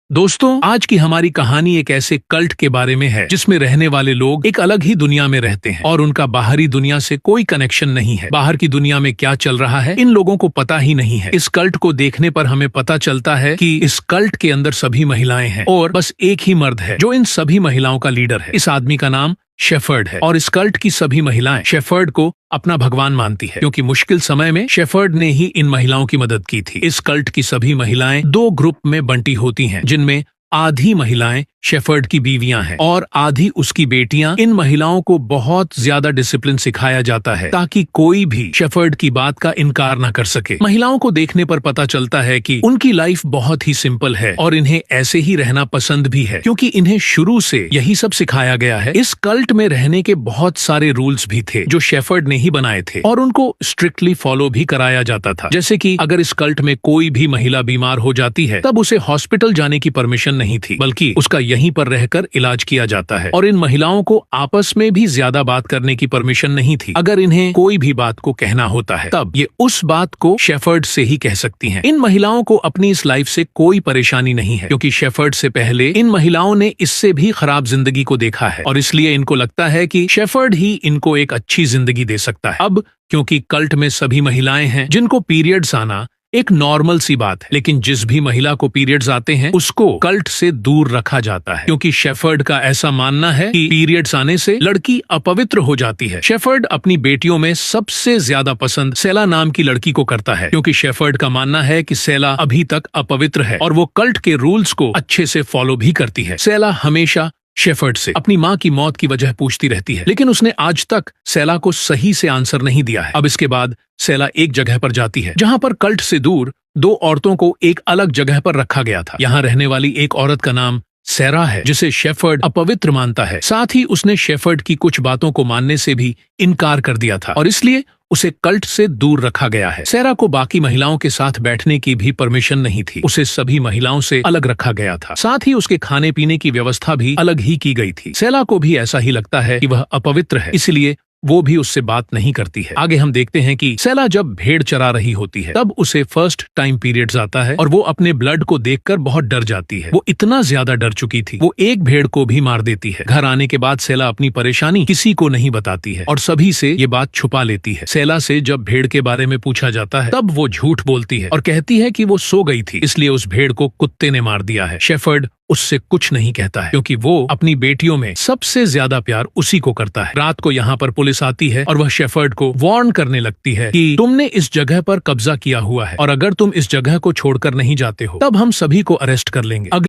दोस्तों, आज की हमारी कहानी एक ऐसे कल्ट के बारे में है जिसमें रहने वाले लोग एक अलग ही दुनिया में रहते हैं और उनका बाहरी दुनिया से कोई कनेक्शन नहीं है। बाहर की दुनिया में क्या चल रहा है इन लोगों को पता ही नहीं है। इस कल्ट को देखने पर हमें पता चलता है कि इस कल्ट के अंदर सभी महिलाएं हैं और बस एक ही मर्द है जो इन सभी महिलाओं का लीडर है। इस आदमी का नाम शेफर्ड है और इस कल्ट की सभी महिलाएं शेफर्ड को अपना भगवान मानती है, क्योंकि मुश्किल समय में शेफर्ड ने ही इन महिलाओं की मदद की थी। इस कल्ट की सभी महिलाएं दो ग्रुप में बंटी होती हैं, जिनमें आधी महिलाएं शेफर्ड की बीवियां हैं और आधी उसकी बेटियां। इन महिलाओं को बहुत ज्यादा डिसिप्लिन सिखाया जाता है ताकि कोई भी शेफर्ड की बात का इनकार न कर सके। महिलाओं को देखने पर पता चलता है कि उनकी लाइफ बहुत ही सिंपल है और इन्हें ऐसे ही रहना पसंद भी है, क्योंकि इन्हें शुरू से यही सब सिखाया गया है। इस कल्ट में रहने के बहुत सारे रूल्स भी थे जो शेफर्ड ने ही बनाए थे और उनको स्ट्रिक्टली फॉलो भी कराया जाता था। जैसे कि अगर इस कल्ट में कोई भी महिला बीमार हो जाती है तब उसे हॉस्पिटल जाने की परमिशन नहीं थी, बल्कि उसका यहीं पर रहकर इलाज किया जाता है। और इन महिलाओं को आपस में भी ज्यादा बात करने की परमिशन नहीं थी। अगर इन्हें कोई भी बात को कहना होता है तब ये उस बात को शेफर्ड से ही कह सकती हैं। इन महिलाओं को अपनी इस लाइफ से कोई परेशानी नहीं है, क्योंकि शेफर्ड से पहले इन महिलाओं ने इससे भी खराब जिंदगी को देखा है और इसलिए इनको लगता है कि शेफर्ड ही इनको एक अच्छी जिंदगी दे सकता है। अब क्योंकि कल्ट में सभी महिलाएं हैं जिनको पीरियड्स आना एक नॉर्मल सी बात है, लेकिन जिस भी महिला को पीरियड्स आते हैं उसको कल्ट से दूर रखा जाता है, क्योंकि शेफर्ड का ऐसा मानना है कि पीरियड्स आने से लड़की अपवित्र हो जाती है। शेफर्ड अपनी बेटियों में सबसे ज्यादा पसंद सेला नाम की लड़की को करता है, क्योंकि शेफर्ड का मानना है कि सेला अभी तक अपवित्र है और वो कल्ट के रूल्स को अच्छे से फॉलो भी करती है। सेला हमेशा शेफर्ड से अपनी माँ की मौत की वजह पूछती रहती है, लेकिन उसने आज तक सेला को सही से आंसर नहीं दिया है। अब इसके बाद सेला एक जगह पर जाती है जहाँ पर कल्ट से दूर दो औरतों को एक अलग जगह पर रखा गया था। यहाँ रहने वाली एक औरत का नाम सेरा है, जिसे शेफर्ड अपवित्र मानता है। साथ ही उसने शेफर्ड की कुछ बातों को मानने से भी इनकार कर दिया था और इसलिए उसे कल्ट से दूर रखा गया है। सेरा को बाकी महिलाओं के साथ बैठने की भी परमिशन नहीं थी। उसे सभी महिलाओं से अलग रखा गया था। साथ ही उसके खाने पीने की व्यवस्था भी अलग ही की गई थी। सेला को भी ऐसा ही लगता है कि वह अपवित्र है, इसलिए वो भी उससे बात नहीं करती है। आगे हम देखते हैं कि सेला जब भेड़ चरा रही होती है तब उसे फर्स्ट टाइम पीरियड्स आता है और वो अपने ब्लड को देखकर बहुत डर जाती है। वो इतना ज्यादा डर चुकी थी वो एक भेड़ को भी मार देती है। घर आने के बाद सेला अपनी परेशानी किसी को नहीं बताती है और सभी से ये बात छुपा लेती है। सेला से जब भेड़ के बारे में पूछा जाता है तब वो झूठ बोलती है और कहती है कि वो सो गई थी, इसलिए उस भेड़ को कुत्ते ने मार दिया है। शेफर्ड उससे कुछ नहीं कहता है, क्योंकि वो अपनी बेटियों में सबसे ज्यादा प्यार उसी को करता है। रात को यहाँ पर पुलिस आती है और वह शेफर्ड को वार्न करने लगती है कि तुमने इस जगह पर कब्जा किया हुआ है और अगर तुम इस जगह को छोड़कर नहीं जाते हो तब हम सभी को अरेस्ट कर लेंगे।